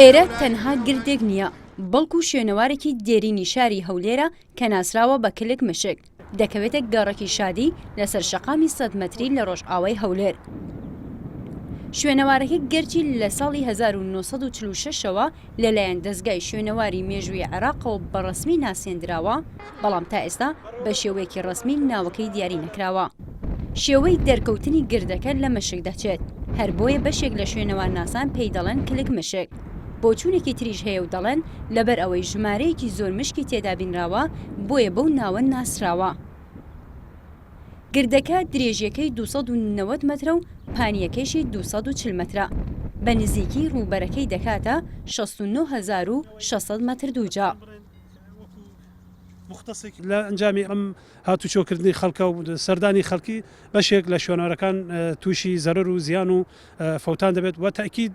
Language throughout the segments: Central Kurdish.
ئێرە تەنها گردێک نییە، بەڵکو شوێنەوارێکی دێرینی شاری هەولێرە کە ناسراوە بە کلک مشک دەکەوێتە گەڕێکی شادی لەسەر شەقامی 100 مەتری لە ڕۆژئاوای هەولێر. شوێنەوارەکە گەرچی لە ساڵی 1946ەوە لەلایەن دەستگای شوێنەواری مێژووی عێراقەوە بەڕەسمی ناسێنراوە، بەڵام تا ئێستا بە شێوەیەکی ڕەسمی ناوەکەی دیاری نەکراوە. شێوەی دەرکەوتنی گردەکە لە مشک دەچێت، هەر بۆیە بەشێک لە شوێنەوار ناسان پێی دەڵێن کلک مشک. بۆچوونێکی تریش هەیە و دەڵێن لەبەر ئەوەی ژمارەیەکی زۆر مشکی تێدا بینراوە بۆیە بەو ناوە ناسراوە. گردەکە درێژیەکەی 290 مەترە و پانیەکەیشی 240 مەترە، بە نزیکی ڕووبەرەکەی دەکاتە 69600 مەتر دووجا. لە ئەنجامی ئەم هاتوچۆکردنی خەڵکە و سەردانی خەڵکی بەشێک لە شوێنەوارەکان تووشی زەرەر و زیان و فەوتان دەبێت و تاکید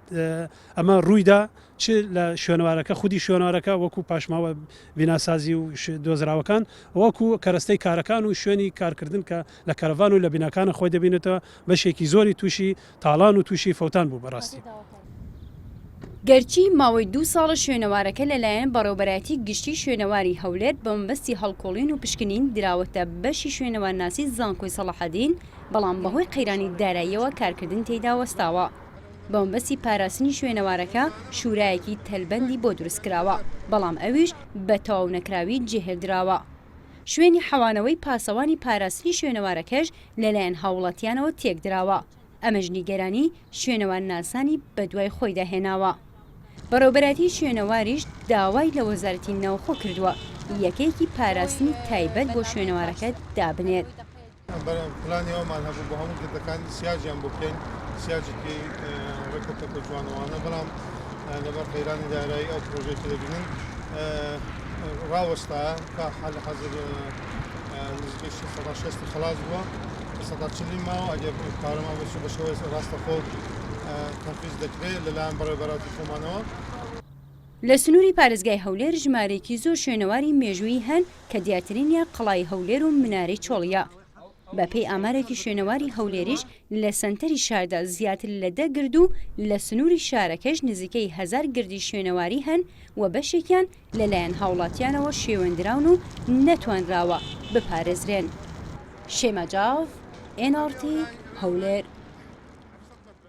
ئەمە ڕوویدا چ لە شوێنەوارەکە خودی شوێنەوارەکە وەکو پاشماوە بیناسازی و دۆزراوەکان وەکو کەرەستەی کارەکان و شوێنی کارکردن کە لە کەرەڤان و لە بیناکانە خۆی دەبینێتەوە بەشێکی زۆری تووشی تاڵان و تووشی فەوتان بوو بەڕاستی. گەرچی ماوەی 2 ساڵە شوێنەوارەکە لەلایەن بەڕێوەبەرایەتی گشتی شوێنەواری هەولێر بە مەبەستی هەڵکۆڵین و پشکنین دراوەتە بەشی شوێنەوارناسی زانکۆی سەلاحەدین، بەڵام بەهۆی قەیرانی داراییەوە کارکردن تێیدا وەستاوە. بە مەبەستی پاراستنی شوێنەوارەکە شورایەکی تەلبەندی بۆ دروستکراوە، بەڵام ئەویش بە تەواو نەکراوی جێهێڵدراوە. شوێنی حەوانەوەی پاسەوانی پاراستنی شوێنەوارەکەش لەلایەن هاوڵاتیانەوە تێکدراوە، ئەمەش نیگەرانی شوێنەوارناسانی بەدوای خۆی داهێناوە. بەڕێوەبەرایەتی شوێنەواریش داوای لە وەزارەتی ناوخۆ کردووە یەکەیەکی پاراستنی تایبەت بۆ شوێنەوارەکە دابنێت. پلانیەوەمان هەبوو بۆ هەموو گردەکانی سیاجیان بۆ بکەین، سیاجێکی ڕێکەوتە جوانەوانە، بەڵام لەبەر قەیرانی دارایی ئەو پرۆژێکی دەبینن ڕاوەستا کا حەزر نزیکەی 660 خلاص بووە، 140 ماوە ئەگەر کارەما بەچوو بە شێوەیە ڕاستەخۆ تەنفیز دەکرێت لەلایەن بەڕێوەبەراتی خۆمانەوە. لە سنووری پارێزگای هەولێر ژمارەیەکی زۆر شوێنەواری مێژووی هەن کە دیارترینە قەڵای هەولێر و منارەی چۆڵیە. بەپێی ئامارێکی شوێنەواری هەولێریش لە سەنتەری شاردا زیاتر لە 10 گرد و لە سنووری شارەکەش نزیکەی 1000 گردی شوێنەواری هەن و بەشێکیان لەلایەن هاوڵاتیانەوە شێوەندراون و نەتوانراوە بپارێزرێن. شێمە جااو، NRT هەولێر.